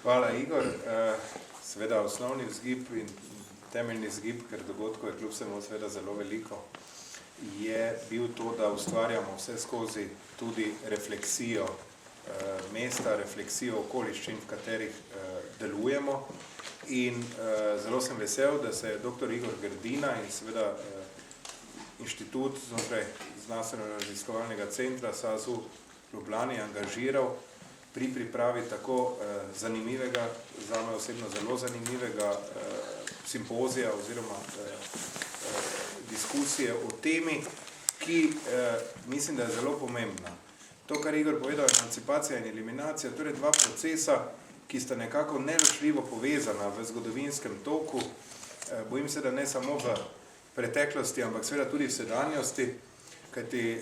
Hvala, Igor. Seveda osnovni vzgib in temeljni vzgib, ker dogodkov je kljub vsemu seveda zelo veliko, je bil to, da ustvarjamo vse skozi tudi refleksijo mesta, refleksijo okoliščin, v katerih delujemo. In zelo sem vesel, da se je dr. Igor Grdina in seveda inštitut znotraj znanstveno-raziskovalnega centra SAZU Ljubljani angažiral pri pripravi tako zanimivega, zame osebno zelo zanimivega simpozija oziroma diskusije o temi, ki mislim, da je zelo pomembna. To, kar Igor povedal, emancipacija in eliminacija, torej dva procesa, ki sta nekako neločljivo povezana v zgodovinskem toku, bojim se, da ne samo v preteklosti, ampak seveda tudi v sedanjosti, kajti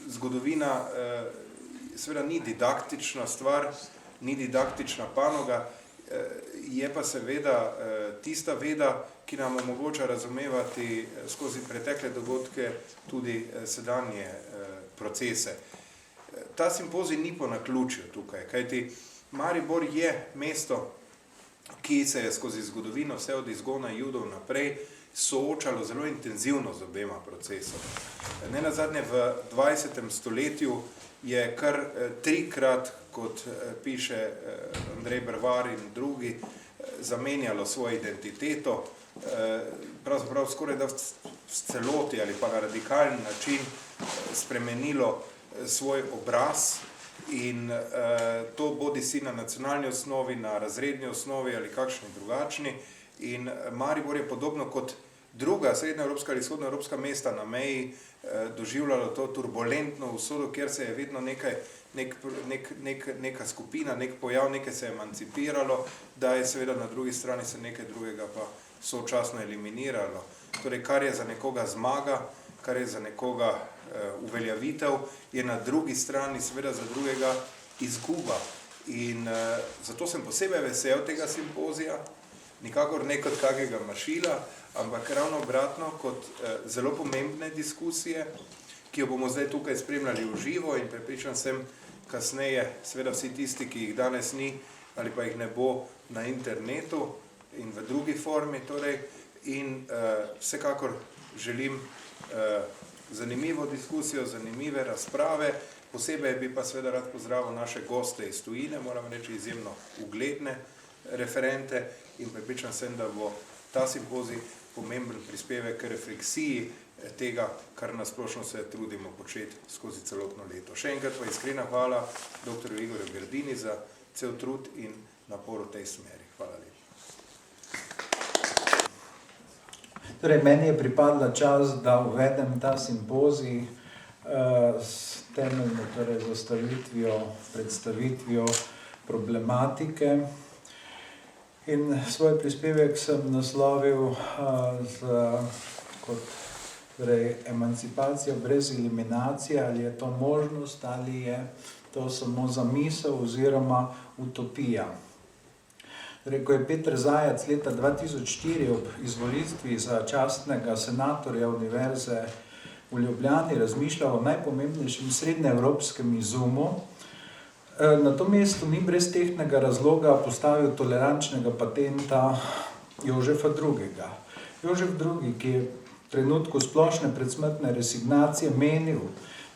zgodovina seveda ni didaktična stvar, ni didaktična panoga, je pa seveda tista veda, ki nam omogoča razumevati skozi pretekle dogodke tudi sedanje procese. Ta simpozij ni po naključju tukaj, kajti Maribor je mesto, ki se je skozi zgodovino vse od izgona Judov naprej soočalo zelo intenzivno z obema procesoma. Nenazadnje v 20. stoletju je kar trikrat, kot piše Andrej Brvar in drugi, zamenjalo svojo identiteto, pravzaprav skoraj da v celoti ali pa na radikalen način spremenilo svoj obraz in to bodi si na nacionalni osnovi, na razredni osnovi ali kakšni drugačni. In Maribor je podobno kot druga srednjeevropska ali vzhodnoevropska mesta na meji doživljalo to turbulentno usodo, kjer se je vedno neka skupina, nek pojav, nekaj se je emancipiralo, da je seveda na drugi strani se nekaj drugega pa sočasno eliminiralo. Torej, kar je za nekoga zmaga, kar je za nekoga uveljavitev, je na drugi strani seveda za drugega izguba. In zato sem posebej vesel tega simpozija, nikakor ne kot kakega mašila, ampak ravno obratno kot zelo pomembne diskusije, ki jo bomo zdaj tukaj spremljali v živo in prepričan sem kasneje, seveda vsi tisti, ki jih danes ni ali pa jih ne bo na internetu in v drugi formi, torej, in vsekakor želim zanimivo diskusijo, zanimive razprave, posebej bi pa seveda rad pozdravil naše goste iz tujine, moram reči izjemno ugledne referente in prepričan sem, da bo ta simpozij pomemben prispevek k refleksiji tega, kar nasplošno se trudimo početi skozi celotno leto. Še enkrat pa iskrena hvala dr. Igorju Grdini za cel trud in napor v tej smeri. Hvala lepa. Torej, meni je pripadla čas, da uvedem ta simpozij s temeljno zastavitvijo, predstavitvijo problematike. In svoj prispevek sem naslovil kot emancipacija brez eliminacije, ali je to možnost, ali je to samo zamisel oziroma utopija. Torej, ko je Peter Zajac leta 2004 ob izvolitvi za častnega senatorja Univerze v Ljubljani razmišljal o najpomembnejšem srednjeevropskem izumu, na to mesto ni brez tehtnega razloga postavil tolerančnega patenta Jožefa II. Jožef II., ki je v trenutku splošne predsmrtne resignacije menil,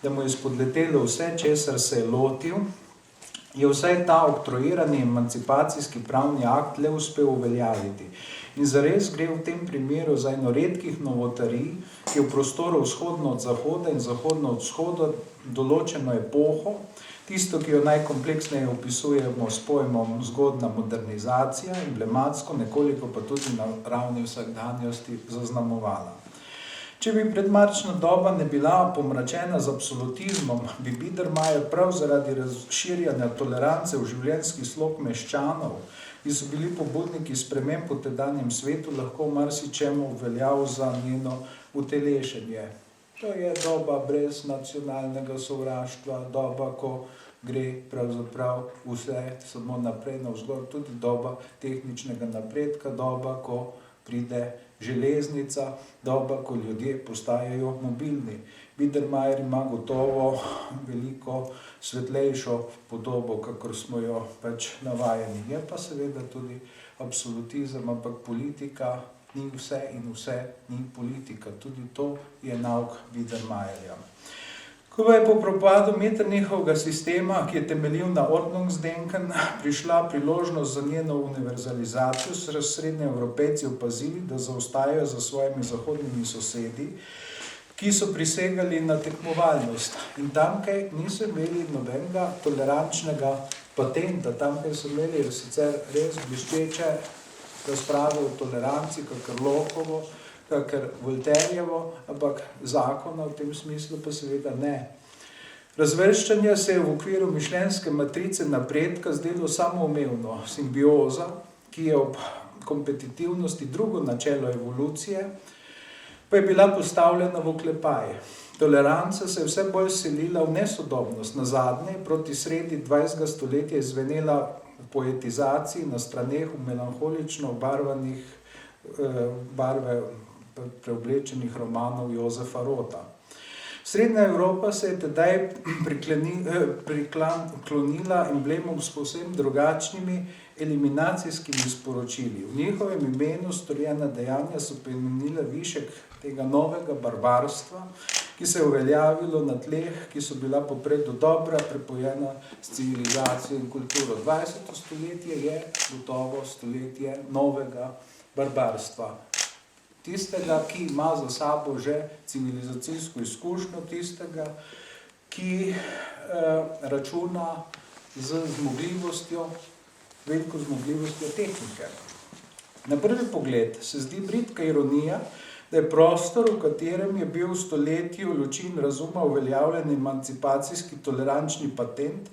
da mu je spodletelo vse, česar se je lotil, je vsaj ta oktroirani emancipacijski pravni akt le uspel uveljaviti. In zares gre v tem primeru za eno redkih novotarij, ki v prostoru vzhodno od zahoda in zahodno od vzhoda določeno epoho, tisto, ki jo najkompleksneje opisujemo s pojmom zgodna modernizacija, emblematsko, nekoliko pa tudi na ravni vsakdanjosti zaznamovala. Če bi predmarčna doba ne bila pomračena z absolutizmom, bi Biedermeier prav zaradi razširjanja tolerance v življenjski slog meščanov, ki so bili pobudniki sprememb v tedanjem svetu, lahko marsičemu veljal za njeno utelešenje. To je doba brez nacionalnega sovraštva, doba, ko gre pravzaprav vse samo naprej navzgor, tudi doba tehničnega napredka, doba, ko pride železnica, doba, ko ljudje postajajo mobilni. Biedermeier ima gotovo veliko svetlejšo podobo, kakor smo jo pač navajeni. Je pa seveda tudi absolutizem, ampak politika ni vse in vse ni politika. Tudi to je nauk Biedermeierja. Ko je po propadu Metternichovega sistema, ki je temeljil na Ordnungsdenken, prišla priložnost za njeno univerzalizacijo, so srednje Evropejci opazili, da zaostajajo za svojimi zahodnimi sosedi, ki so prisegali na tekmovalnost. In tamkaj niso imeli nobenega tolerančnega patenta. Tamkaj so imeli sicer res bliščeče razprave o toleranci, kakor Lokovo, kakor Voltairejevo, ampak zakona v tem smislu pa seveda ne. Razvrščanje se je v okviru mišljenjske matrice napredka zdelo samoumevno. Simbioza, ki je ob kompetitivnosti drugo načelo evolucije, pa je bila postavljena v oklepaj. Toleranca se je vse bolj selila v nesodobnost. Nazadnje, proti sredi 20. stoletja izvenela v poetizaciji na straneh v melanholično obarvanih barve preoblečenih romanov Jozefa Rota. Srednja Evropa se je tedaj klonila emblemom s povsem drugačnimi eliminacijskimi sporočili. V njihovem imenu storjena dejanja so pomenila višek tega novega barbarstva, ki se je uveljavilo na tleh, ki so bila poprej dodobra prepojena s civilizacijo in kulturo. 20. stoletje je gotovo stoletje novega barbarstva. Tistega, ki ima za sabo že civilizacijsko izkušnjo, tistega, ki računa z zmogljivostjo, veliko zmogljivostjo tehnike. Na prvi pogled se zdi bridka ironija, da je prostor, v katerem je bil v stoletju luči in razuma uveljavljen emancipacijski tolerančni patent,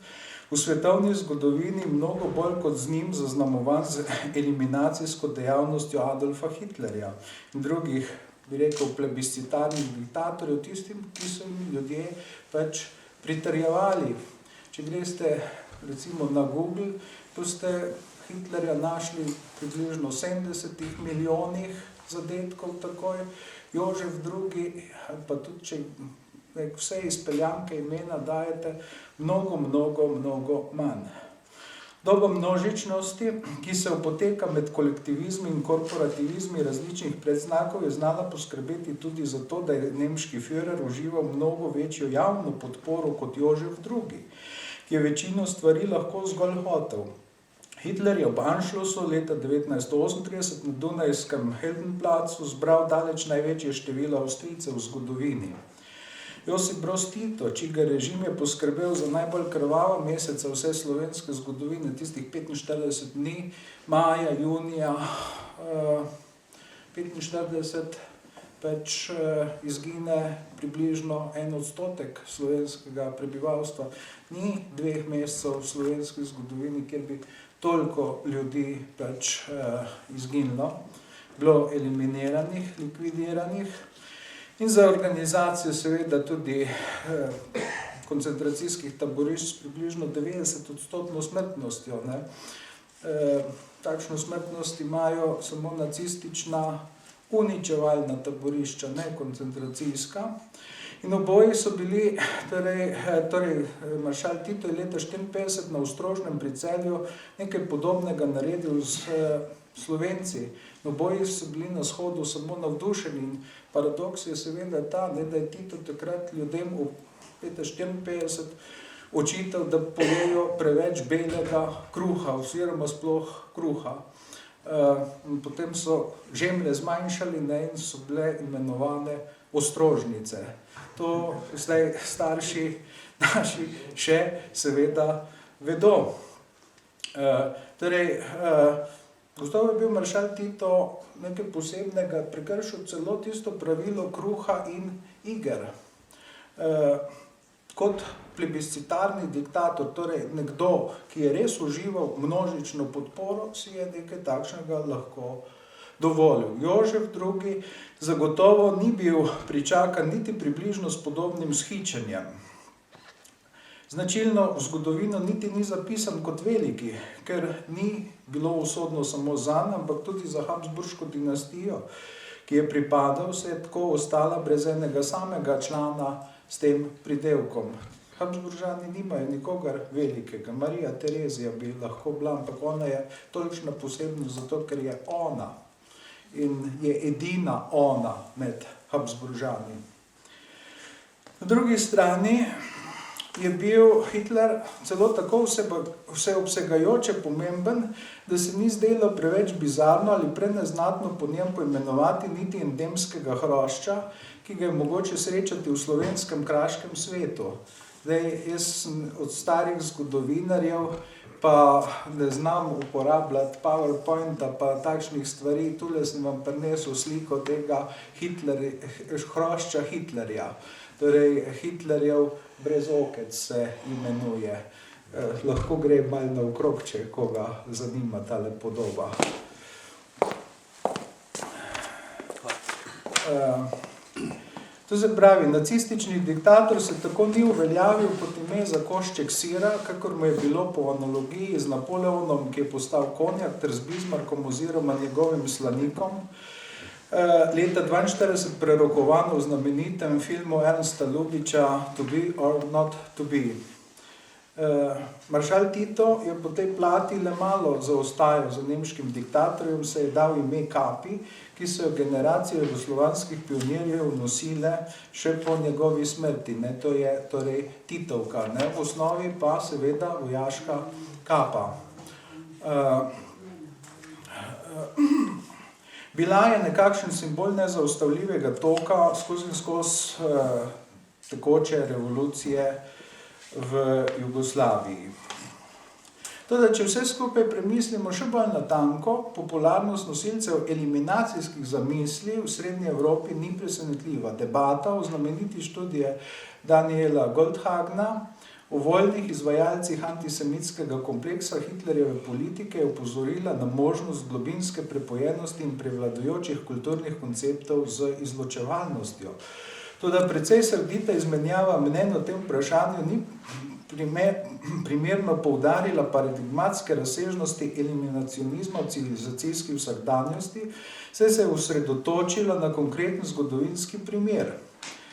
v svetovni zgodovini mnogo bolj kot z njim zaznamovan z eliminacijsko dejavnostjo Adolfa Hitlerja in drugih, bi rekel, plebiscitarnih diktatorjev, tistim, ki so jim ljudje pač pritrjevali. Če greste recimo na Google, boste Hitlerja našli približno 70 milijonih zadetkov takoj, Jožef II, pa tudi če vse izpeljanke imena dajete, mnogo manj. Doba množičnosti, ki se opoteka med kolektivizmi in korporativizmi različnih predznakov, je znala poskrbeti tudi za to, da je nemški Führer užival mnogo večjo javno podporo kot Jožef II, ki je večino stvari lahko zgolj hotel. Hitler je ob Anschlussu leta 1938 na Dunajskem Heldenplatzu zbral daleč največje število Avstrijcev v zgodovini. Josip Broz Tito, čigar režim je poskrbel za najbolj krvava meseca vse slovenske zgodovine, tistih 45 dni, maja, junija, 45, pač izgine približno 1% slovenskega prebivalstva. Ni 2 mesecev v slovenski zgodovini, kjer bi toliko ljudi pač izginilo, bilo eliminiranih, likvidiranih. In za organizacijo seveda tudi koncentracijskih taborišč s približno 90% smrtnostjo. Takšno smrtnost imajo samo nacistična uničevalna taborišča, ne koncentracijska. In oboji so bili, torej maršal Tito je leta 1954 na Ostrožnem pri Celju nekaj podobnega naredil s Slovenci. Oboji so bili na shodu samo navdušeni in paradoks je seveda ta, da je Tito takrat ljudem v leta 1954 očital, da pojejo preveč belega kruha oziroma sploh kruha. Potem so žemlje zmanjšali in so bile imenovane ostrožnice. To zdaj starši naši še seveda vedo. Gotovo je bil maršal Tito nekaj posebnega, prekršil celo tisto pravilo kruha in iger. Kot plebiscitarni diktator, torej nekdo, ki je res užival množično podporo, si je nekaj takšnega lahko dovolil. Jožef II zagotovo ni bil pričakan niti približno s podobnim vzhičenjem. Značilno v zgodovino niti ni zapisan kot veliki, ker ni bilo usodno samo zanj, ampak tudi za Habsburško dinastijo, ki je pripadal, se je tako ostala brez enega samega člana s tem pridelkom. Habsburžani nimajo nikogar velikega. Marija Terezija bi lahko bila, ampak ona je tolikšna posebnost zato, ker je ona in je edina ona med Habsburžani. Na drugi strani je bil Hitler celo tako vseobsegajoče pomemben, da se ni zdelo preveč bizarno ali preneznatno po njem poimenovati niti endemskega hrošča, ki ga je mogoče srečati v slovenskem kraškem svetu. Zdaj, jaz sem od starih zgodovinarjev, pa ne znam uporabljati PowerPointa, pa takšnih stvari. Tule sem vam prinesel sliko tega hrošča Hitlerja. Torej, Hitlerjev brezokec se imenuje. Lahko gre malo naokrog, če koga zanima tale podoba. To se pravi, nacistični diktator se tako ni uveljavil kot ime za košček sira, kakor mu je bilo po analogiji z Napoleonom, ki je postal konjak, ter z Bismarckom oziroma njegovim slanikom, leta 1942 prerokovano v znamenitem filmu Ernsta Lubitša To be or not to be. Maršal Tito je po tej plati le malo zaostajal za nemškim diktatorjem, se je dal ime Kapi, ki so jo generacije jugoslovanskih pionirjev nosile še po njegovi smrti. To je torej Titovka, v osnovi pa seveda vojaška kapa. Bila je nekakšen simbol nezaustavljivega toka skozi tekoče revolucije v Jugoslaviji. Toda, če vse skupaj premislimo še bolj natanko, popularnost nosilcev eliminacijskih zamisli v Srednji Evropi ni presenetljiva. Debata o znameniti študije Daniela Goldhagna o voljnih izvajalcih antisemitskega kompleksa Hitlerjeve politike je opozorila na možnost globinske prepojenosti in prevladujočih kulturnih konceptov z izločevalnostjo. Toda precej srdita izmenjava mnenj o tem vprašanju ni primerno poudarila paradigmatske razsežnosti eliminacionizma v civilizacijski vsakdanjosti, saj se je osredotočila na konkreten zgodovinski primer.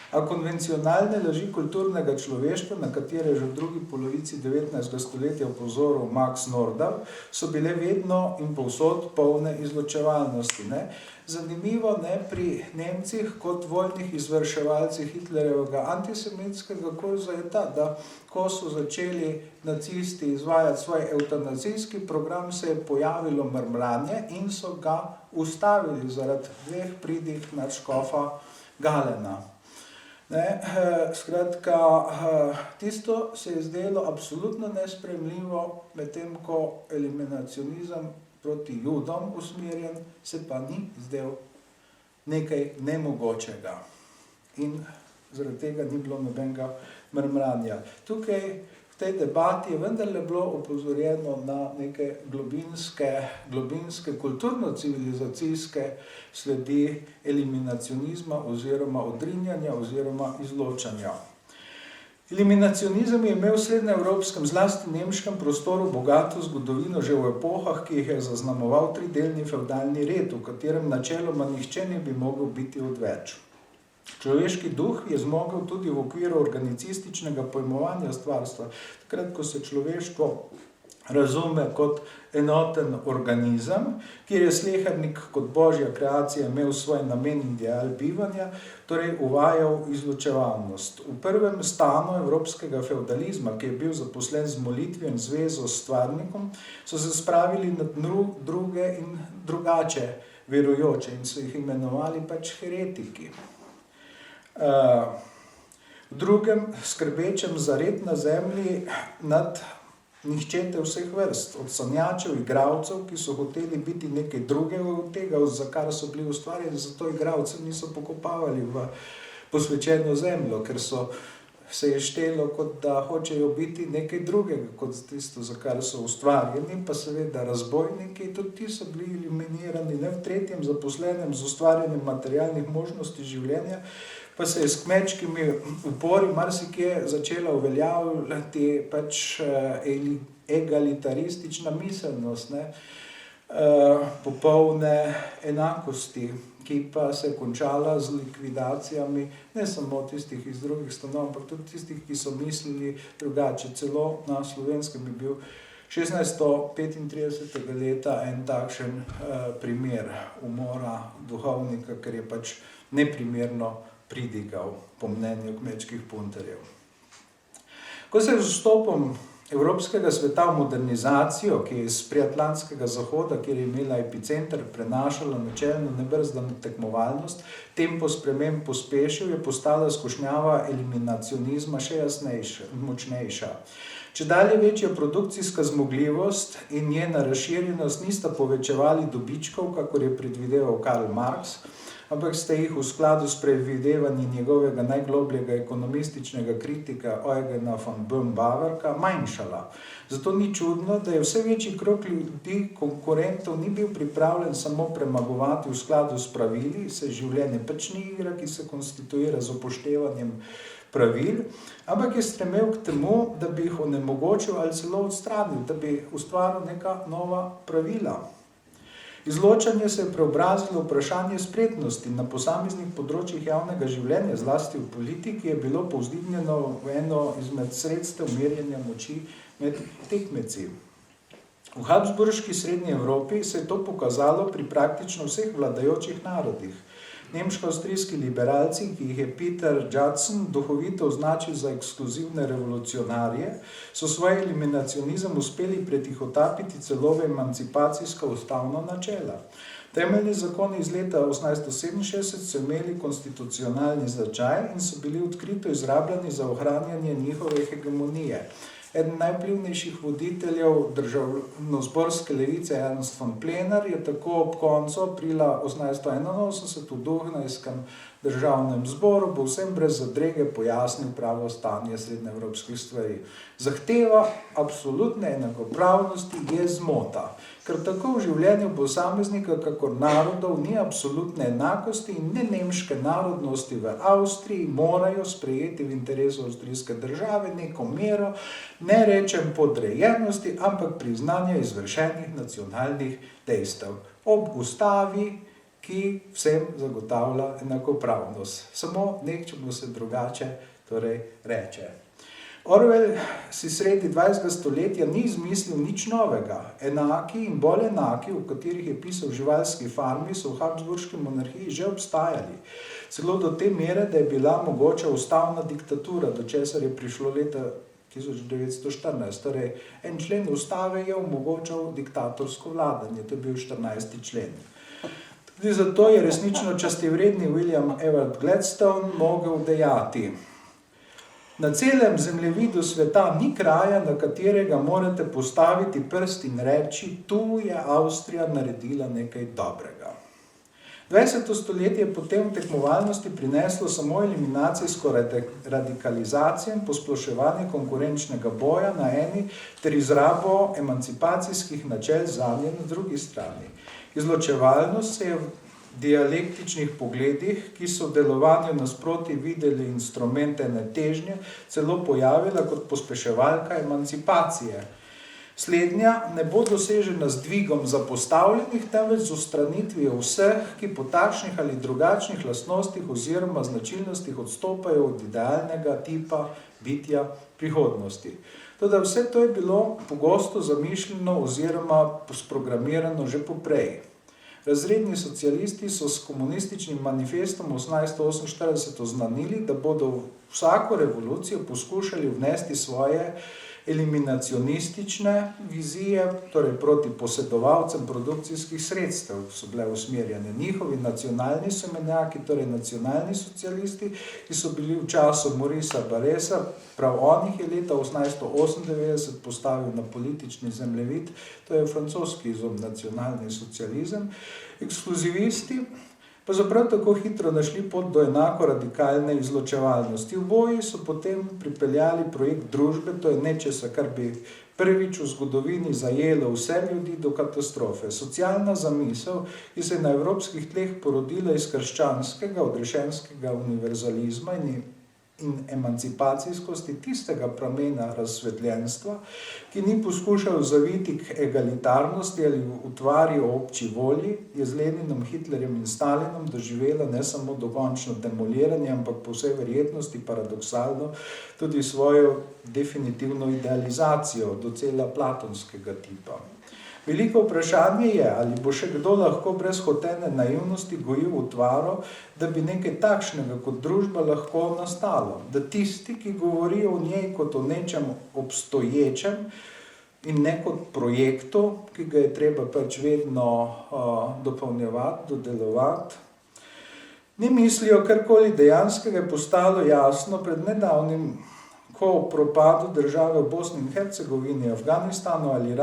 A konvencionalne laži kulturnega človeštva, na katere že v drugi polovici 19. stoletja opozoril Max Nordau, so bile vedno in povsod polne izločevalnosti. Zanimivo pri Nemcih kot voljnih izvrševalcih Hitlerjevega antisemitskega kurza je ta, da ko so začeli nacisti izvajati svoj evtanazijski program, se je pojavilo mrmranje in so ga ustavili zaradi 2 pridih nadškofa Galena. Skratka, tisto se je zdelo absolutno nesprejemljivo, medtem ko eliminacionizem proti Judom usmerjen se pa ni zdel nekaj nemogočega. In zaradi tega ni bilo nobenega mrmranja. Tukaj v tej debati je vendarle bilo opozorjeno na neke globinske kulturno-civilizacijske sledi eliminacionizma oziroma odrinjanja oziroma izločanja. Eliminacionizem je imel v srednjeevropskem, zlasti nemškem prostoru bogato zgodovino že v epohah, ki jih je zaznamoval tridelni fevdalni red, v katerem načeloma nihče ne bi mogel biti odveč. Človeški duh je zmogel tudi v okviru organicističnega pojmovanja stvarstva, takrat, ko se človeštvo razume kot enoten organizem, kjer je slehernik kot božja kreacija imel svoj namen in ideal bivanja, torej uvajal izločevalnost. V prvem stanu evropskega fevdalizma, ki je bil zaposlen z molitvijo in zvezo s stvarnikom, so se spravili na druge in drugače verujoče in so jih imenovali heretiki. V drugem, skrbečem za red na zemlji nad nihčete vseh vrst, od sanjačev, igralcev, ki so hoteli biti nekaj drugega od tega, za kar so bili ustvarjeni, zato igralce niso pokopavali v posvečeno zemljo, ker se je štelo, kot da hočejo biti nekaj drugega, kot tisto, za kar so ustvarjeni, pa seveda razbojniki, tudi ti so bili eliminirani, v tretjem zaposlenem z ustvarjanjem materialnih možnosti življenja, pa se je s kmečkimi upori marsikje začela uveljavljati egalitaristična miselnost. popolne enakosti, ki pa se je končala z likvidacijami ne samo tistih iz drugih stanov, ampak tudi tistih, ki so mislili drugače. Celo na Slovenskem je bil 1635. leta en takšen primer umora duhovnika, ker je pač neprimerno pridigal, po mnenju kmečkih punterjev. Ko se je z vstopom evropskega sveta v modernizacijo, ki je iz priatlantskega zahoda, kjer je imela epicenter, prenašala načelno nebrzdano tekmovalnost, tempo sprememb pospešil, je postala skušnjava eliminacionizma še močnejša. Čedalje večja produkcijska zmogljivost in njena razširjenost nista povečevali dobičkov, kakor je predvideval Karl Marx, ampak ste jih v skladu s predvidevanji njegovega najglobljega ekonomističnega kritika Eugena von Böhm-Bawerka manjšala. Zato ni čudno, da je vse večji krog ljudi, konkurentov, ni bil pripravljen samo premagovati v skladu s pravili, se življenje pač ni igra, ki se konstituira z upoštevanjem pravil, ampak je stremel k temu, da bi jih onemogočil ali celo odstranil, da bi ustvaril neka nova pravila. Izločanje se je preobrazilo v vprašanje spretnosti na posameznih področjih javnega življenja, zlasti v politiki, je bilo povzdignjeno v eno izmed sredstev merjenja moči med tekmeci. V Habsburški srednji Evropi se je to pokazalo pri praktično vseh vladajočih narodih. Nemško-avstrijski liberalci, ki jih je Peter Judson duhovito označil za ekskluzivne revolucionarje, so svoj eliminacionizem uspeli pretihotapiti celo v emancipacijska ustavna načela. Temeljni zakoni iz leta 1867 so imeli konstitucionalni značaj in so bili odkrito izrabljeni za ohranjanje njihove hegemonije. Eden najvplivnejših voditeljev državnozborske levice, Ernst von Plener, je tako ob koncu aprila 1881 v Dunajskem državnem zboru povsem brez zadrege pojasnil pravo stanje srednjeevropskih stvari. Zahteva absolutne enakopravnosti je zmota, ker tako v življenju posameznika kakor narodov ni absolutne enakosti in ne nemške narodnosti v Avstriji morajo sprejeti v interesu avstrijske države neko mero, ne rečem podrejenosti, ampak priznanja izvršenih nacionalnih dejstev. Ob ustavi, ki vsem zagotavlja enakopravnost. Samo nečemu se drugače torej reče. Orwell si sredi 20. stoletja ni izmislil nič novega. Enaki in bolj enaki, v katerih je pisal živalski farmi, so v Habsburški monarhiji že obstajali. Celo do te mere, da je bila mogoča ustavna diktatura, do česar je prišlo leta 1914. Torej, en člen ustave je omogočal diktatorsko vladanje, to je bil 14. člen. Tudi zato je resnično častivredni William Ewart Gladstone mogel dejati: na celem zemljevidu sveta ni kraja, na katerega morate postaviti prst in reči, tu je Avstrija naredila nekaj dobrega. 20. stoletje je potem v tekmovalnosti prineslo samo eliminacijsko radikalizacijo in posploševanje konkurenčnega boja na eni ter izrabo emancipacijskih načel zanje na drugi strani. Izločevalnost se je v dialektičnih pogledih, ki so v delovanju nasproti videli instrumente netežnje, celo pojavila kot pospeševalka emancipacije. Slednja ne bo dosežena z dvigom zapostavljenih, temveč z odstranitvijo vseh, ki po takšnih ali drugačnih lastnostih oziroma značilnostih odstopajo od idealnega tipa bitja prihodnosti. Toda vse to je bilo pogosto zamišljeno oziroma sprogramirano že poprej. Razredni socialisti so s komunističnim manifestom 1848 oznanili, da bodo v vsako revolucijo poskušali vnesti svoje eliminacionistične vizije, torej proti posedovalcem produkcijskih sredstev, so bile usmerjene. Njihovi nacionalni semenjaki, torej nacionalni socialisti, ki so bili v času Maurice'a Barresa, prav on jih je leta 1898 postavil na politični zemljevid, to je francoski izum, nacionalni socializem. Ekskluzivisti pa so prav tako hitro našli pot do enako radikalne izločevalnosti. V boji so potem pripeljali projekt družbe, to je nečesa, kar bi prvič v zgodovini zajelo vse ljudi do katastrofe. Socialna zamisel, ki se je na evropskih tleh porodila iz krščanskega, odrešenskega univerzalizma in in emancipacijskosti tistega pramena razsvetljenstva, ki ni poskušal zaviti k egalitarnosti ali utvari o obči volji, je z Leninom, Hitlerjem in Stalinom doživela ne samo dokončno demoliranje, ampak po vsej verjetnosti paradoksalno tudi svojo definitivno idealizacijo, docela platonskega tipa. Veliko vprašanje je, ali bo še kdo lahko brez hotene naivnosti gojil utvaro, da bi nekaj takšnega kot družba lahko nastalo. Da tisti, ki govorijo o njej kot o nečem obstoječem in ne kot projektu, ki ga je treba pač vedno dopolnjevati, dodelovati, ne mislijo karkoli dejanskega, je postalo jasno pred nedavnim, ko o propadu države v Bosni in Hercegovini, Afganistanu ali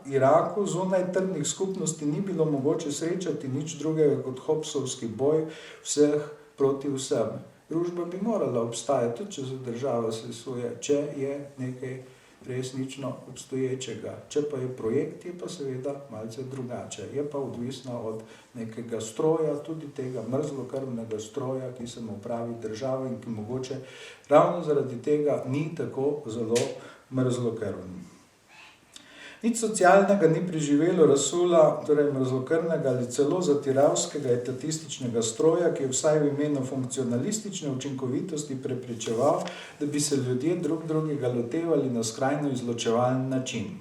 Iraku zunaj trdnih skupnosti ni bilo mogoče srečati nič drugega kot Hobsovski boj vseh proti vsem. Družba bi morala obstajati, tudi če se država sesuje, če je nekaj resnično obstoječega. Če pa je projekt, je pa seveda malce drugače. Je pa odvisna od nekega stroja, tudi tega mrzlokrvnega stroja, ki se mu pravi država in ki mogoče ravno zaradi tega ni tako zelo mrzlokrvn. Nič socialnega ni preživelo razsula, torej mrzlokrvnega ali celo zatiravskega etatističnega stroja, ki je vsaj v imenu funkcionalistične učinkovitosti preprečeval, da bi se ljudje drug drugega lotevali na skrajno izločevalen način.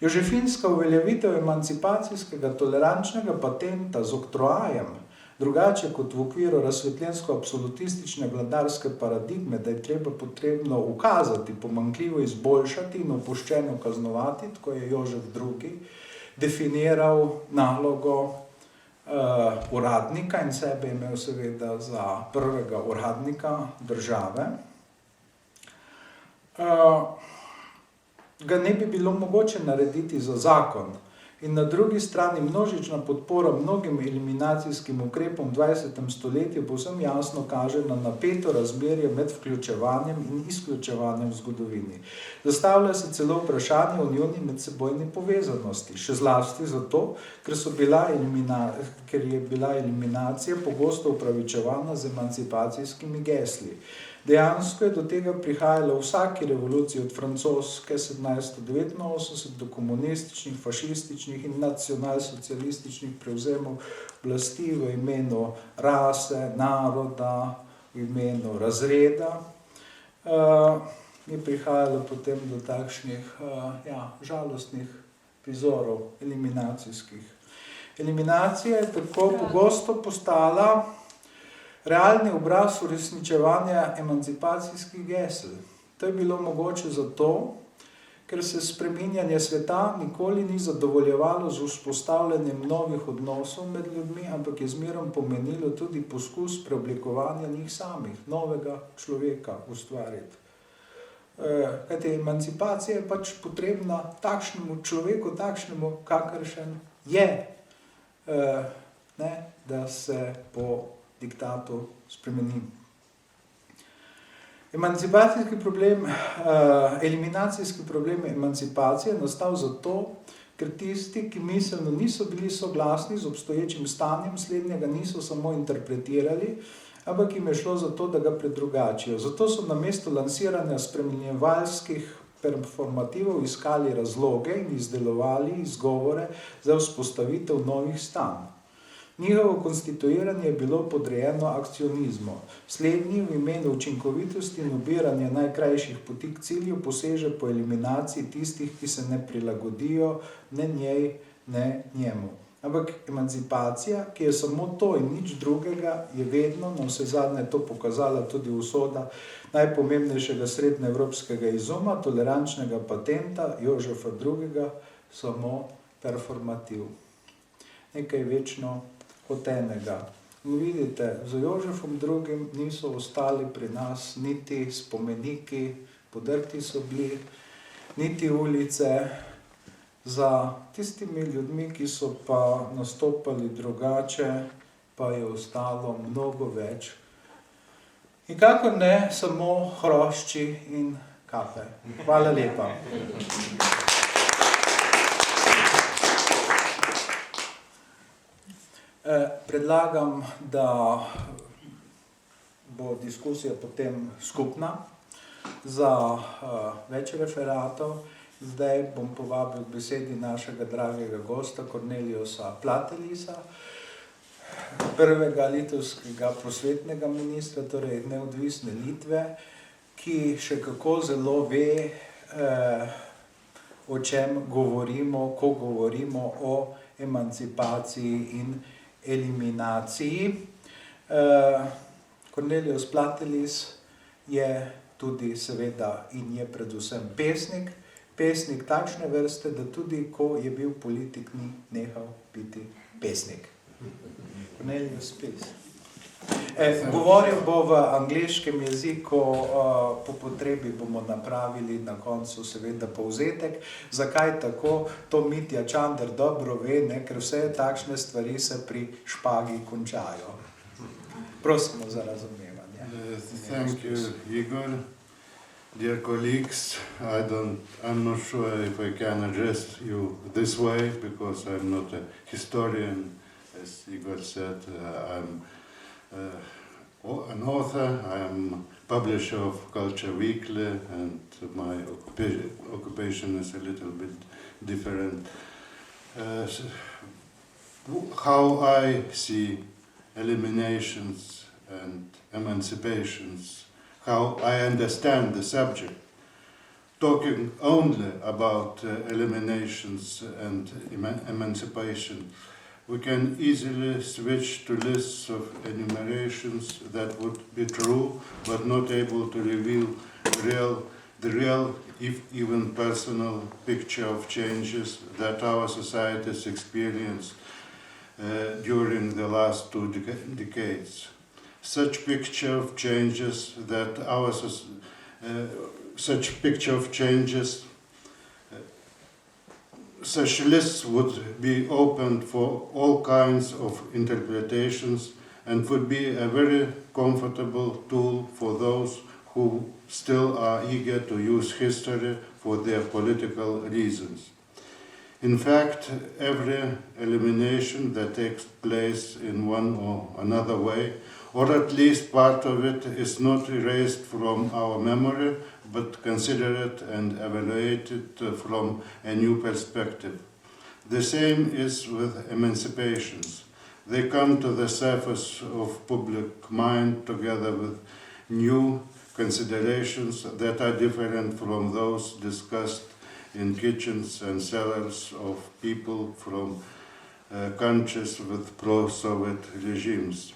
Jožefinska uveljavitev emancipacijskega tolerančnega patenta z oktroajem, drugače kot v okviru razsvetljensko-absolutistične vladarske paradigme, da je potrebno ukazati, pomanjkljivo izboljšati in opuščeno kaznovati, tako je Jožef II. Definiral nalogo uradnika in sebe imel seveda za prvega uradnika države. Ga ne bi bilo mogoče narediti za zakon. In na drugi strani množična podpora mnogim eliminacijskim ukrepom v 20. stoletju povsem jasno kaže na napeto razmerje med vključevanjem in izključevanjem v zgodovini. Zastavlja se celo vprašanje o njuni medsebojni povezanosti, še zlasti zato, ker je bila eliminacija pogosto upravičevana z emancipacijskimi gesli. Dejansko je do tega prihajalo v vsaki revoluciji od francoske 1789 do komunističnih, fašističnih in nacionalsocialističnih prevzemov oblasti v imenu rase, naroda, v imenu razreda. Je prihajalo potem do takšnih žalostnih prizorov eliminacijskih. Eliminacija je tako pogosto postala realni obraz uresničevanja emancipacijskih gesel. To je bilo mogoče zato, ker se spreminjanje sveta nikoli ni zadovoljevalo z vzpostavljanjem novih odnosov med ljudmi, ampak je zmerom pomenilo tudi poskus preoblikovanja njih samih, novega človeka ustvariti. Kajti emancipacija je pač potrebna takšnemu človeku, takšnemu, kakršen je, da se po diktatu spremeni. Eliminacijski problem emancipacije je nastal zato, ker tisti, ki miselno niso bili soglasni z obstoječim stanjem, slednjega niso samo interpretirali, ampak jim je šlo za to, da ga predrugačijo. Zato so namesto lansiranja spremenjevalskih performativov iskali razloge in izdelovali izgovore za vzpostavitev novih stanj. Njihovo konstituiranje je bilo podrejeno akcionizmu. Slednji v imenu učinkovitosti in ubiranja najkrajših poti k cilju poseže po eliminaciji tistih, ki se ne prilagodijo ne njej, ne njemu. Ampak emancipacija, ki je samo to in nič drugega, je vedno, na vse zadnje to pokazala tudi usoda najpomembnejšega srednjeevropskega izuma, tolerančnega patenta Jožefa II. Samo performativ. Nekaj večno hotenega. In vidite, za Jožefom II. Niso ostali pri nas niti spomeniki, podrti so bili, niti ulice. Za tistimi ljudmi, ki so pa nastopali drugače, pa je ostalo mnogo več. Nikakor ne samo hrošči in kape. Hvala lepa. Predlagam, da bo diskusija potem skupna za več referatov. Zdaj bom povabil k besedi našega dragega gosta Korneliusa Platelisa, prvega litovskega prosvetnega ministra, torej neodvisne Litve, ki še kako zelo ve, o čem govorimo, ko govorimo o emancipaciji in eliminaciji. Kornelius Platelis je tudi seveda in je predvsem pesnik, pesnik takšne vrste, da tudi ko je bil politik, ni nehal biti pesnik. Cornelius, please. Govoril bo v angleškem jeziku, po potrebi bomo napravili na koncu seveda povzetek. Zakaj tako? To Mitja Čander dobro ve, ne, ker vse takšne stvari se pri špagi končajo. Prosimo za razumevanje. Thank you, Igor. Dear colleagues, I'm not sure if I can address you this way because I'm not a historian. As Igor said, I'm an author, I'm publisher of Culture Weekly, and my occupation is a little bit different. How I see eliminations and emancipations, how I understand the subject, talking only about eliminations and emancipation, we can easily switch to lists of enumerations that would be true, but not able to reveal the real, if even personal, picture of changes that our societies experienced during the last 2 decades. Such picture of changes that such lists would be opened for all kinds of interpretations and would be a very comfortable tool for those who still are eager to use history for their political reasons. In fact, every elimination that takes place in one or another way, or at least part of it, is not erased from our memory, but considered and evaluated from a new perspective. The same is with emancipations. They come to the surface of public mind together with new considerations that are different from those discussed in kitchens and cellars of people from countries with pro-Soviet regimes.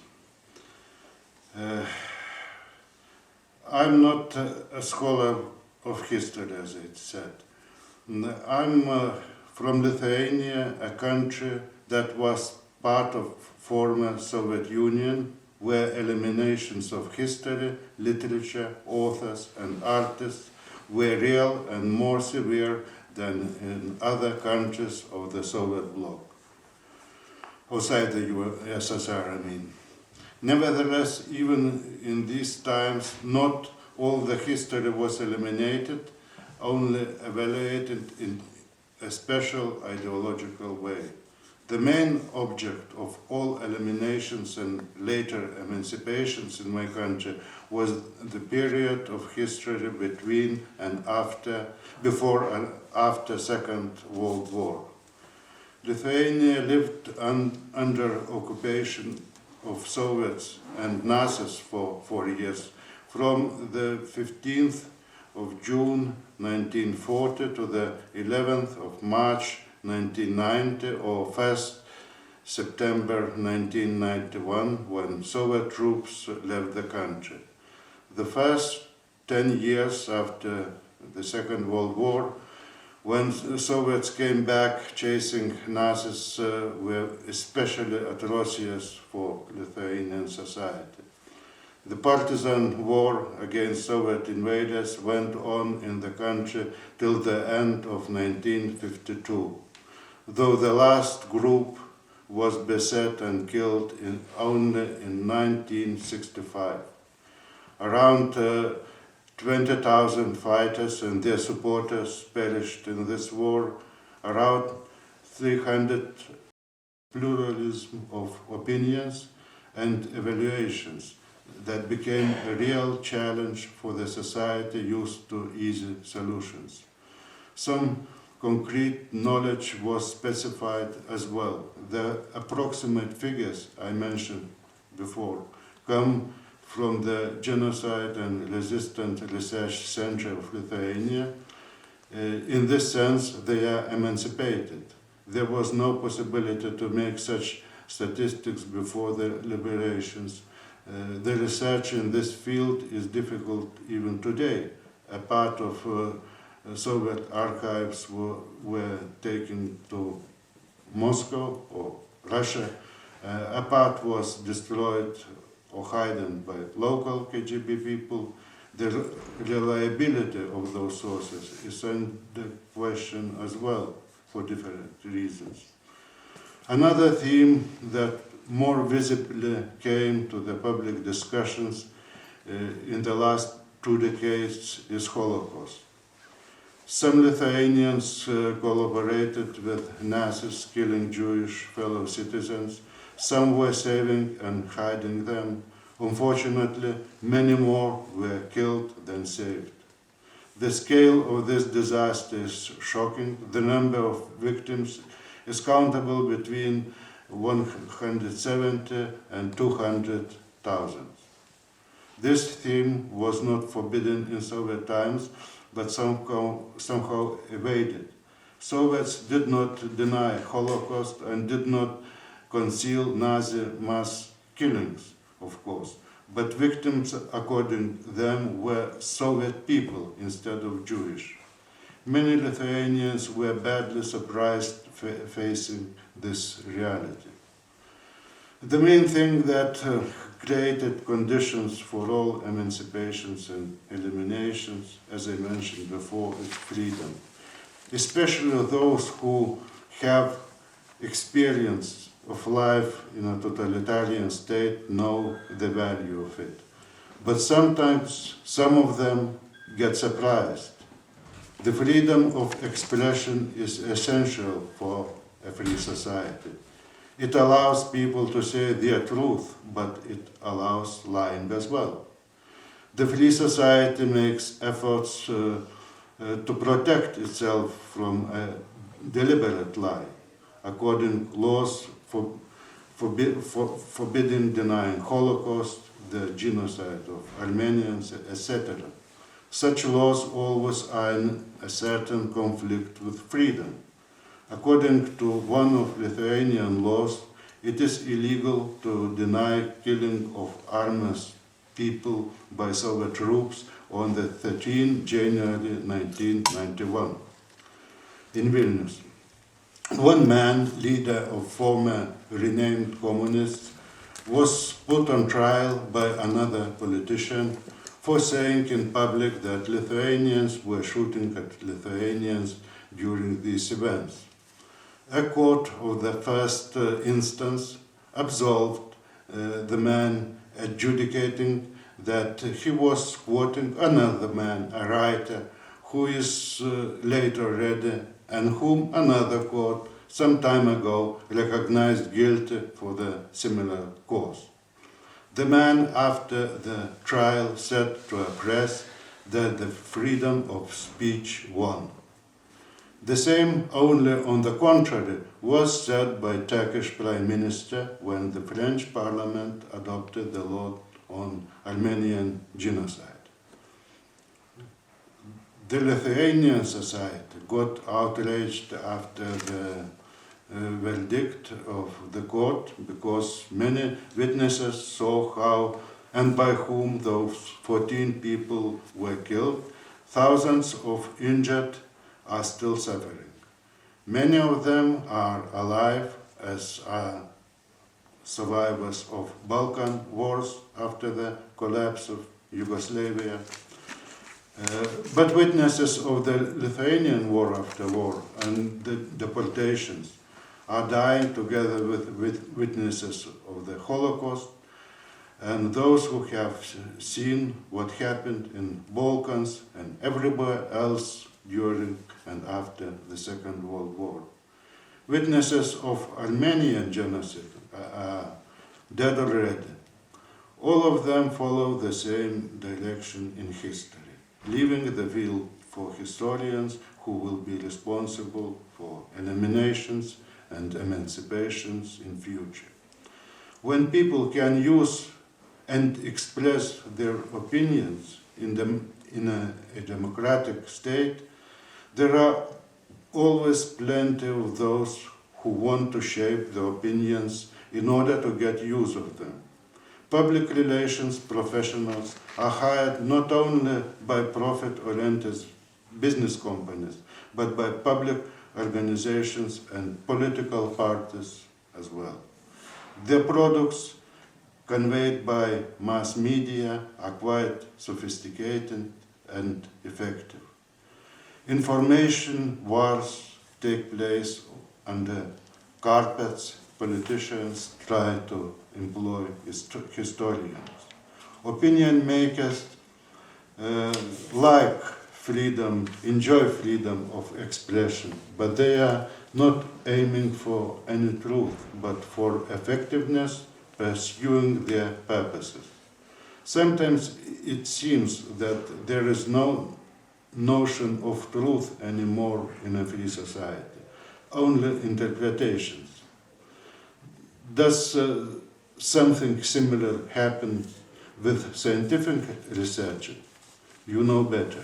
I'm not a scholar of history, as it said. I'm from Lithuania, a country that was part of former Soviet Union, where eliminations of history, literature, authors, and artists were real and more severe than in other countries of the Soviet bloc, outside the USSR, I mean. Nevertheless, even in these times, not all the history was eliminated, only evaluated in a special ideological way. The main object of all eliminations and later emancipations in my country was the period of history between and before and after Second World War. Lithuania lived under occupation of Soviets and Nazis for 4 years, from the 15th of June 1940 to the 11th of March 1990 or 1st September 1991, when Soviet troops left the country. The first 10 years after the Second World War, when the Soviets came back chasing Nazis, were especially atrocious for Lithuanian society. The partisan war against Soviet invaders went on in the country till the end of 1952, though the last group was beset and killed only in 1965. Around 20,000 fighters and their supporters perished in this war. Around 300 pluralism of opinions and evaluations. that became a real challenge for the society used to easy solutions. Some concrete knowledge was specified as well. The approximate figures I mentioned before come from the Genocide and Resistance Research Center of Lithuania. In this sense, they are emancipated. There was no possibility to make such statistics before the liberations. The research in this field is difficult even today. A part of Soviet archives were taken to Moscow or Russia. A part was destroyed or hidden by local KGB people. The reliability of those sources is under question as well for different reasons. Another theme that more visibly came to the public discussions in the last 2 decades is Holocaust. Some Lithuanians collaborated with Nazis killing Jewish fellow citizens. Some were saving and hiding them. Unfortunately, many more were killed than saved. The scale of this disaster is shocking. The number of victims is countable between 170 and 200,000. This theme was not forbidden in Soviet times, but somehow evaded. Soviets did not deny Holocaust and did not conceal Nazi mass killings, of course, but victims, according to them, were Soviet people instead of Jewish. Many Lithuanians were badly surprised facing this reality. The main thing that created conditions for all emancipations and eliminations, as I mentioned before, is freedom. Especially those who have experience of life in a totalitarian state know the value of it. But sometimes some of them get surprised. The freedom of expression is essential for a free society. It allows people to say their truth, but it allows lying as well. The free society makes efforts to protect itself from a deliberate lie, according to laws forbidding denying Holocaust, the genocide of Armenians, etc. Such laws always are in a certain conflict with freedom. According to one of Lithuanian laws, it is illegal to deny killing of armed people by Soviet troops on the 13th January 1991 in Vilnius. One man, leader of former renamed communists, was put on trial by another politician for saying in public that Lithuanians were shooting at Lithuanians during these events. A court of the first instance absolved the man, adjudicating that he was quoting another man, a writer, who is later read and whom another court some time ago recognized guilty for the similar cause. The man, after the trial, said to a press that the freedom of speech won. The same, only on the contrary, was said by Turkish Prime Minister when the French Parliament adopted the law on Armenian genocide. The Lithuanian society got outraged after the verdict of the court because many witnesses saw how and by whom those 14 people were killed. Thousands of injured are still suffering. Many of them are alive, as are survivors of Balkan wars after the collapse of Yugoslavia. But witnesses of the Lithuanian war after war and the deportations are dying together with witnesses of the Holocaust and those who have seen what happened in Balkans and everywhere else during and after the Second World War. Witnesses of Armenian genocide are dead already. All of them follow the same direction in history, leaving the field for historians who will be responsible for eliminations and emancipations in future. When people can use and express their opinions in a democratic state, there are always plenty of those who want to shape the opinions in order to get use of them. Public relations professionals are hired not only by profit-oriented business companies, but by public organizations and political parties as well. Their products conveyed by mass media are quite sophisticated and effective. Information wars take place under carpets. Politicians try to employ historians. Opinion makers like freedom, enjoy freedom of expression, but they are not aiming for any truth, but for effectiveness, pursuing their purposes. Sometimes it seems that there is no notion of truth anymore in a free society, only interpretations. Does something similar happen with scientific research? You know better.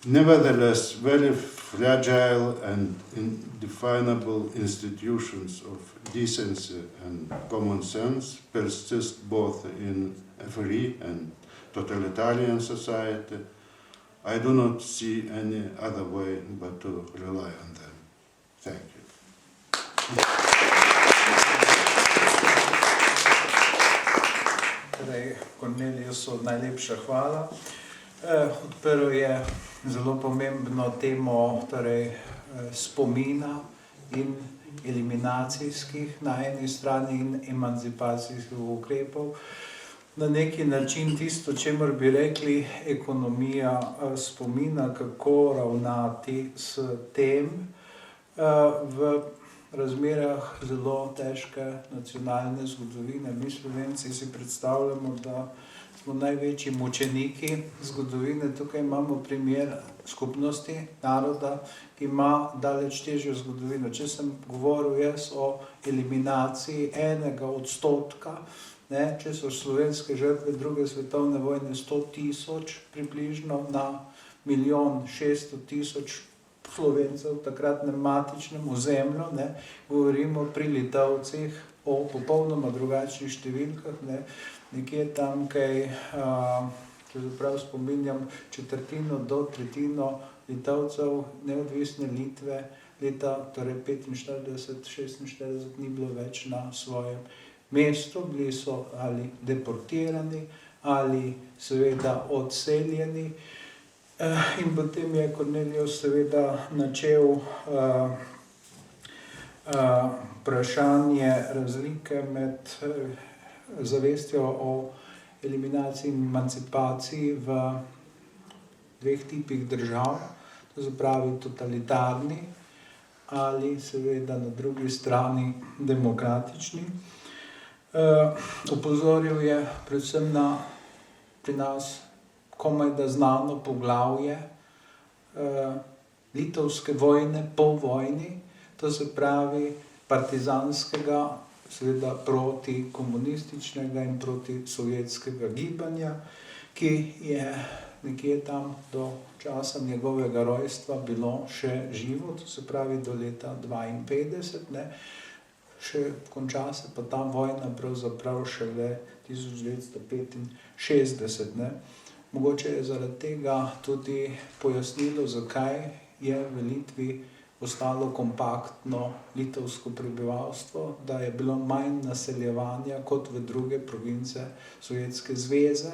Nevertheless, very fragile and indefinable institutions of decency and common sense persist both in a free and totalitarian society. I do not see any other way but to rely on them. Thank you. Torej, Korneliusu najlepša hvala. Odprl je zelo pomembno temo spomina in eliminacijskih na eni strani in emancipacijskih ukrepov. Na neki način tisto, čemer bi rekli ekonomija spomina, kako ravnati s tem v razmerah zelo težke nacionalne zgodovine. Mi Slovenci si predstavljamo, da smo največji mučeniki zgodovine. Tukaj imamo primer skupnosti, naroda, ki ima daleč težjo zgodovino. Če sem govoril jaz o eliminaciji 1%, če so slovenske žrtve druge svetovne vojne 100.000 približno na 1.600.000 Slovencev v takratnem matičnem ozemlju, govorimo pri Litovcih o popolnoma drugačnih številkah, nekje tam, kaj, če se prav spominjam, četrtino do tretjino Litovcev neodvisne Litve leta 45-46 ni bilo več na svojem mestu, bili so ali deportirani ali seveda odseljeni. In potem je Kornelius seveda načel vprašanje razlike med zavestjo o eliminaciji in emancipaciji v dveh tipih držav, to se pravi totalitarni ali seveda na drugi strani demokratični. Opozoril je predvsem na pri nas komaj da znano poglavje litovske vojne po vojni, to se pravi partizanskega, seveda proti komunističnega in proti sovjetskega gibanja, ki je nekje tam do časa njegovega rojstva bilo še živo, to se pravi do leta 52, še konča se pa ta vojna pravzaprav šele 1965. Mogoče je zaradi tega tudi pojasnilo, zakaj je v Litvi ostalo kompaktno litovsko prebivalstvo, da je bilo manj naseljevanja kot v druge province Sovjetske zveze,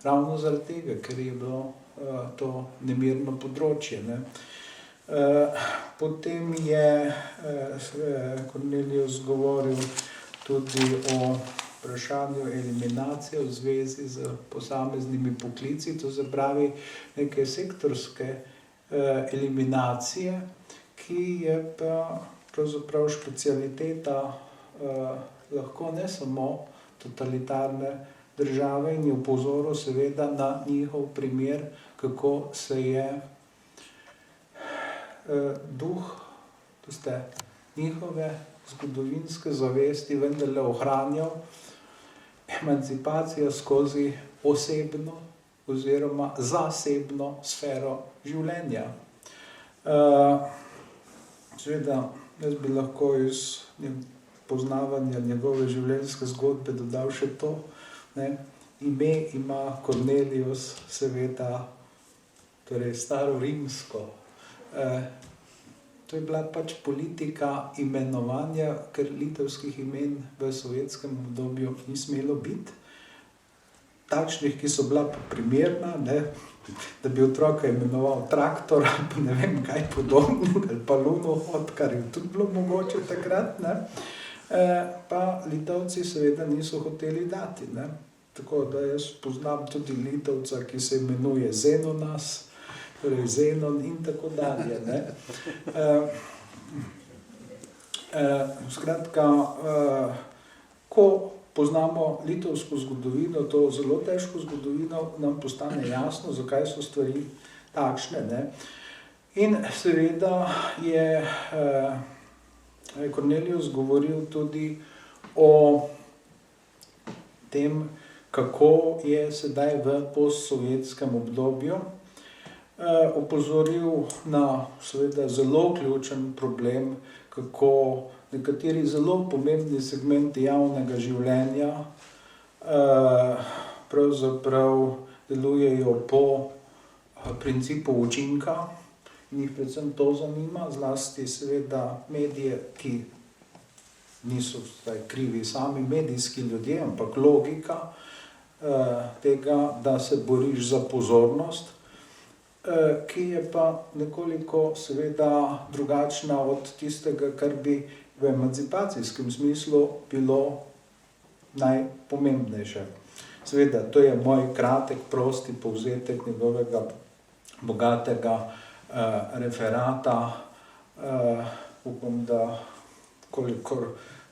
ravno zaradi tega, ker je bilo to nemirno področje. Potem je Kornelius govoril tudi o vprašanju eliminacije v zvezi z posameznimi poklici, to se pravi neke sektorske eliminacije, ki je pa pravzaprav specialiteta lahko ne samo totalitarne države in je upozoril seveda na njihov primer, kako se je duh tiste njihove zgodovinske zavesti vendarle ohranjal, emancipacija skozi osebno oziroma zasebno sfero življenja. Seveda, jaz bi lahko iz poznavanja njegove življenjske zgodbe dodal še to, ne? Ime ima Kornelijus seveda, torej starorimsko. To je bila pač politika imenovanja, ker litovskih imen v sovjetskem obdobju ni smelo biti. Takšnih, ki so bila primerna, ne, da bi otroka imenoval traktor ali pa ne vem kaj podobno, ali pa lunohod, kar je tudi bilo mogoče takrat, ne, pa Litovci seveda niso hoteli dati. Ne. Tako da jaz poznam tudi Litovca, ki se imenuje Zenonas, torej Zenon in tako dalje. Ne. Skratka, ko poznamo litovsko zgodovino, to zelo težko zgodovino, nam postane jasno, zakaj so stvari takšne. Ne. In seveda je Kornelijus govoril tudi o tem, kako je sedaj v postsovjetskem obdobju, opozoril na seveda zelo ključen problem, kako nekateri zelo pomembni segmenti javnega življenja pravzaprav delujejo po principu učinka in jih predvsem to zanima, zlasti seveda medije, ki niso krivi sami medijski ljudje, ampak logika tega, da se boriš za pozornost, ki je pa nekoliko seveda drugačna od tistega, kar bi v emancipacijskem smislu bilo najpomembnejše. Seveda, to je moj kratek, prosti povzetek njegovega bogatega referata. Upam, da kolikor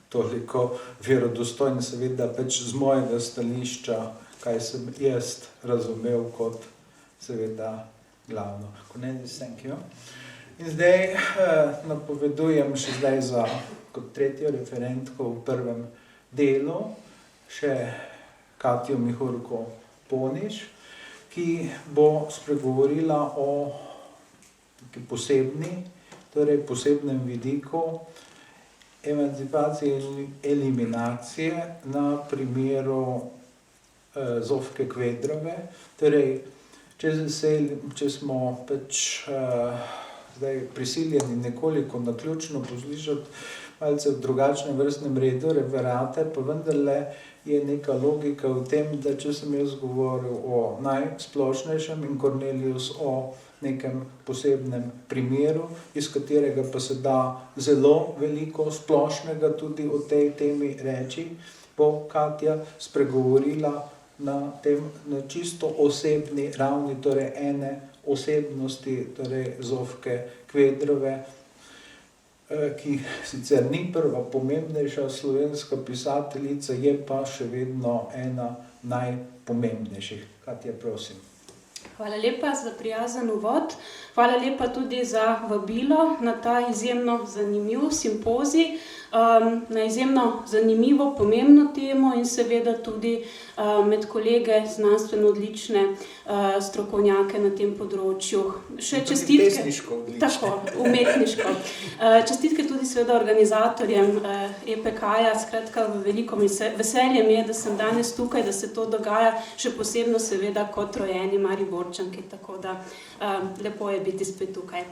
toliko verodostojno, seveda pač z mojega stališča, kaj sem jaz razumel kot seveda glavno. Cornelius, thank you. In zdaj napovedujem še zdaj za kot tretjo referentko v prvem delu še Katjo Mihurko Poniš, ki bo spregovorila o posebnem vidiku emancipacije in eliminacije na primeru Zofke Kvedrove. Torej, če smo pač zdaj prisiljeni nekoliko naključno poslušati malce v drugačnem vrstnem redu referate, pa vendarle je neka logika v tem, da če sem jaz govoril o najsplošnejšem in Kornelijus o nekem posebnem primeru, iz katerega pa se da zelo veliko splošnega tudi o tej temi reči, bo Katja spregovorila na čisto osebni ravni, torej ene osebnosti, torej Zofke Kvedrove, ki sicer ni prva pomembnejša slovenska pisateljica, je pa še vedno ena najpomembnejših. Katja, prosim. Hvala lepa za prijazen uvod. Hvala lepa tudi za vabilo na ta izjemno zanimiv simpozij, na izjemno zanimivo, pomembno temo in seveda tudi med kolege znanstveno odlične strokovnjake na tem področju. Še čestitke. Pesniško odlične. Tako, umetniško. Čestitke tudi seveda organizatorjem EPK-ja, skratka veliko veselje mi je, da sem danes tukaj, da se to dogaja, še posebno seveda kot rojeni Mariborčanki, tako da lepo je biti spet tukaj.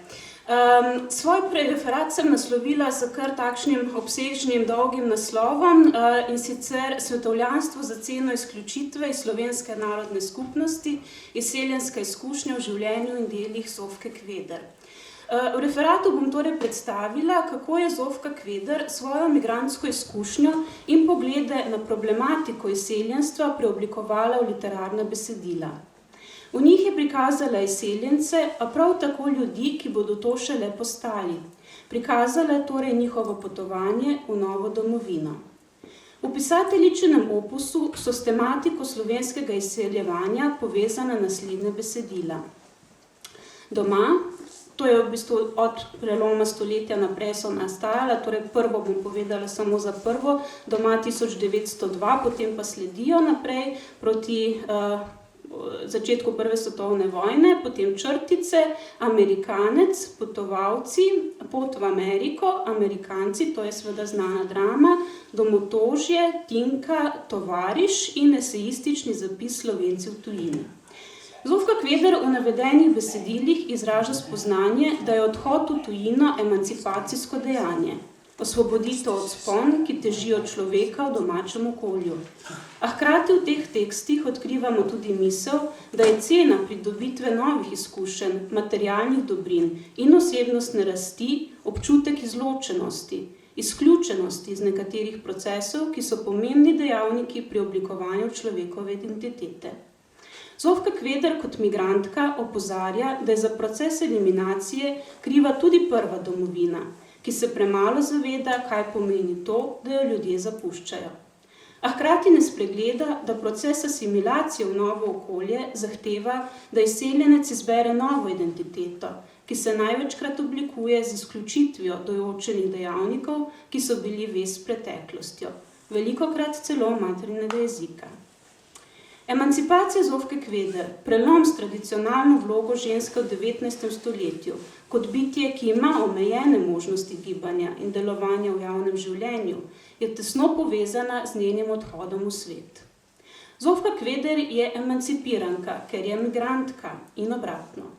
Svoj referat sem naslovila s kar takšnim obsežnim, dolgim naslovom in sicer Svetovljanstvo za ceno izključitve iz slovenske narodne skupnosti, izseljenska izkušnja v življenju in delih Zofke Kveder. V referatu bom torej predstavila, kako je Zofka Kveder svojo migrantsko izkušnjo in poglede na problematiko izseljenstva preoblikovala v literarna besedila. V njih je prikazala izseljence, a prav tako ljudi, ki bodo to šele postali. Prikazala je torej njihovo potovanje v novo domovino. V pisateljičinem opusu so s tematiko slovenskega izseljevanja povezana naslednja besedila. Doma, to je v bistvu od preloma stoletja naprej so nastajala, torej prvo bom povedala samo za prvo, Doma 1902, potem pa sledijo naprej proti začetku Prve svetovne vojne, potem Črtice, Amerikanec, Potovalci, Pot v Ameriko, Amerikanci, to je seveda znana drama, Domotožje, Tinka, Tovariš in esejistični zapis Slovenci v tujini. Zofka Kveder v navedenih besedilih izraža spoznanje, da je odhod v tujino emancipacijsko dejanje, osvoboditev od spon, ki težijo človeka v domačem okolju. A hkrati v teh tekstih odkrivamo tudi misel, da je cena pridobitve novih izkušenj, materialnih dobrin in osebnostne rasti občutek izločenosti, izključenosti iz nekaterih procesov, ki so pomembni dejavniki pri oblikovanju človekove identitete. Zofka Kveder kot migrantka opozarja, da je za proces eliminacije kriva tudi prva domovina, ki se premalo zaveda, kaj pomeni to, da jo ljudje zapuščajo. A hkrati ne spregleda, da proces asimilacije v novo okolje zahteva, da izseljenec izbere novo identiteto, ki se največkrat oblikuje z izključitvijo določenih dejavnikov, ki so bili vez s preteklostjo, velikokrat celo materinega jezika. Emancipacija Zofke Kveder, prelom s tradicionalno vlogo ženske v 19. stoletju, kot bitje, ki ima omejene možnosti gibanja in delovanja v javnem življenju, je tesno povezana z njenim odhodom v svet. Zofka Kveder je emancipiranka, ker je migrantka in obratno.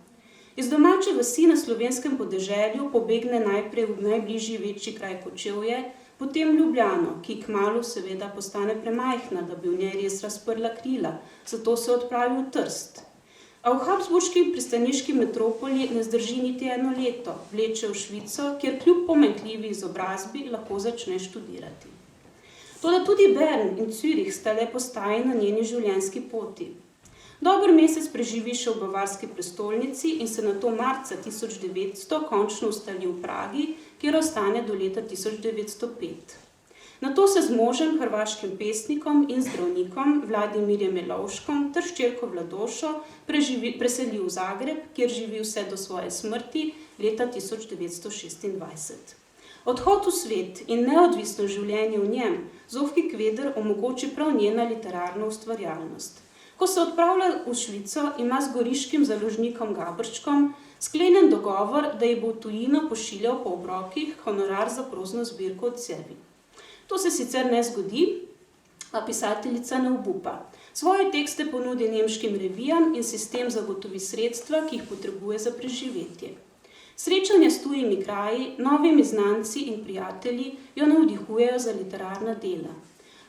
Iz domače vasi na slovenskem podeželju pobegne najprej v najbližji večji kraj Kočevje, potem Ljubljano, ki kmalu seveda postane premajhna, da bi v njej res razprla krila, zato se odpravi v Trst. A v habsburški pristaniški metropoli ne zdrži niti 1 leto, vleče v Švico, kjer kljub pomanjkljivi izobrazbi lahko začne študirati. Toda tudi Bern in Zürich sta le postaji na njeni življenjski poti. Dober mesec preživi še v bavarski prestolnici in se nato marca 1900 končno ustali v Pragi, kjer ostane do leta 1905. Nato se z možem, hrvaškim pesnikom in zdravnikom Vladimirjem Jelovškom ter hčerko Vladošo preseli v Zagreb, kjer živi vse do svoje smrti leta 1926. Odhod v svet in neodvisno življenje v njem Zofki Kveder omogoči prav njena literarna ustvarjalnost. Ko se odpravlja v Švico, ima z goriškim založnikom Gabrščkom sklenjen dogovor, da ji bo v tujino pošiljal po obrokih honorar za prozno zbirko od sebi. To se sicer ne zgodi, a pisateljica ne obupa. Svoje tekste ponudi nemškim revijam in sistem zagotovi sredstva, ki jih potrebuje za preživetje. Srečanje s tujimi kraji, novimi znanci in prijatelji jo navdihujejo za literarna dela.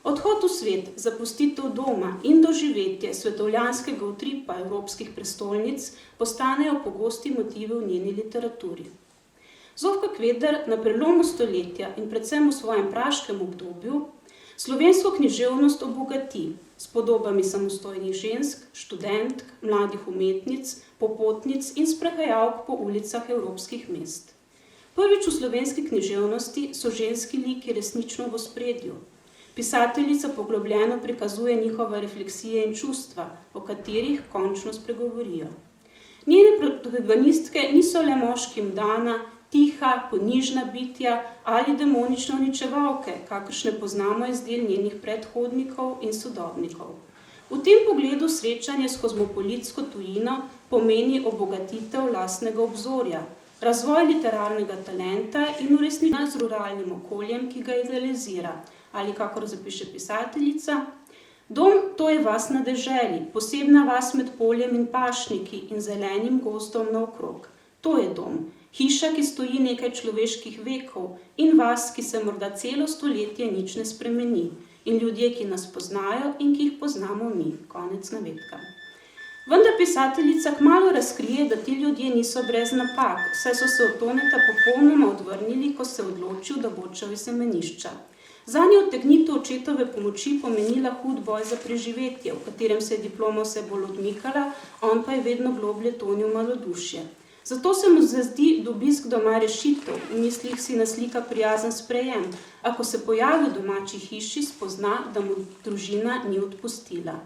Odhod v svet, zapustitev doma in doživetje svetovljanskega utripa evropskih prestolnic postanejo pogosti motivi v njeni literaturi. Zofka Kveder na prelomu stoletja in predvsem v svojem praškem obdobju slovensko književnost obogati s podobami samostojnih žensk, študentk, mladih umetnic, popotnic in sprehajalk po ulicah evropskih mest. Prvič v slovenski književnosti so ženski liki resnično v ospredju. Pisateljica poglobljeno prikazuje njihove refleksije in čustva, o katerih končno spregovorijo. Njene protagonistke niso le moškim dana, tiha, ponižna bitja ali demonične uničevalke, kakršne poznamo iz del njenih predhodnikov in sodobnikov. V tem pogledu srečanje s kozmopolitsko tujino pomeni obogatitev lastnega obzorja, razvoj literarnega talenta in uresničenje z ruralnim okoljem, ki ga idealizira, ali kakor zapiše pisateljica, dom to je vas na deželi, posebna vas med poljem in pašniki in zelenim gozdom naokrog. To je dom, hiša, ki stoji nekaj človeških vekov in vas, ki se morda celo stoletje nič ne spremeni in ljudje, ki nas poznajo in ki jih poznamo mi. Konec navedka. Vendar pisateljica kmalu razkrije, da ti ljudje niso brez napak, saj so se od Toneta popolnoma odvrnili, ko se je odločil, da bo odšel iz semenišča. Zanje odtegnitev očetove pomoči pomenila hud boj za preživetje, v katerem se je diploma vse bolj odmikala, on pa je vedno globlje tonil malodušje. Zato se mu zazdi obisk doma rešitev, v mislih si naslika prijazen sprejem, a ko se pojavi v domači hiši, spozna, da mu družina ni odpustila.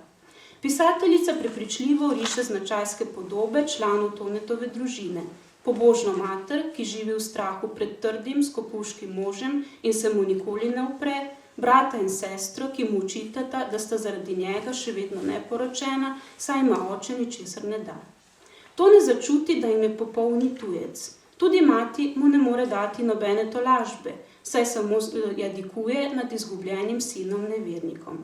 Pisateljica prepričljivo riše značajske podobe članov Tonetove družine. Pobožno mater, ki živi v strahu pred trdim, skopuškim možem in se mu nikoli ne upre, brata in sestro, ki mu očitata, da sta zaradi njega še vedno neporočena, saj ima oče ničesar ne da. To ne začuti, da jim je popolni tujec. Tudi mati mu ne more dati nobene tolažbe, saj samo jadikuje nad izgubljenim sinom nevernikom.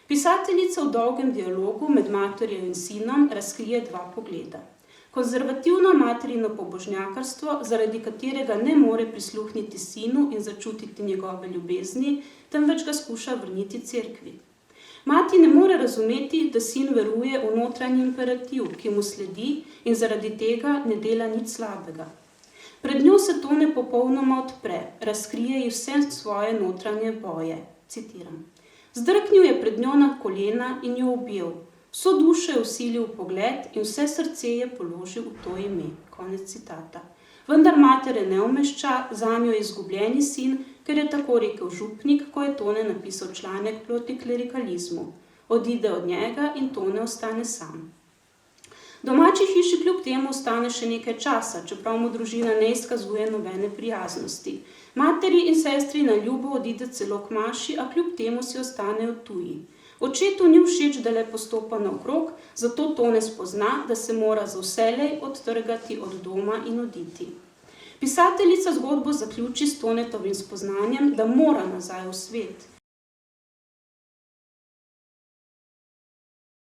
Pisateljica v dolgem dialogu med materjo in sinom razkrije dva pogleda. Konzervativno materino pobožnjakarstvo, zaradi katerega ne more prisluhniti sinu in začutiti njegove ljubezni, temveč ga skuša vrniti cerkvi. Mati ne more razumeti, da sin veruje v notranji imperativ, ki mu sledi in zaradi tega ne dela nič slabega. Pred njo se Tone popolnoma odpre, razkrije ji vse svoje notranje boje. Citiram. Zdrknil je pred njo na kolena in jo objel. Vso dušo je vsilil v pogled in vse srce je položil v to ime. Konec citata. Vendar matere ne umešča, zanjo je izgubljeni sin, ker je tako rekel župnik, ko je Tone napisal članek proti klerikalizmu. Odide od njega in Tone ostane sam. V domači hiši kljub temu ostane še nekaj časa, čeprav mu družina ne izkazuje nobene prijaznosti. Materi in sestri na ljubo odide celo k maši, a kljub temu si ostanejo tuji. Očetu ni všeč, da le postopa naokrog, zato Tone spozna, da se mora za vselej odtrgati od doma in oditi. Pisateljica zgodbo zaključi s Tonetovim spoznanjem, da mora nazaj v svet.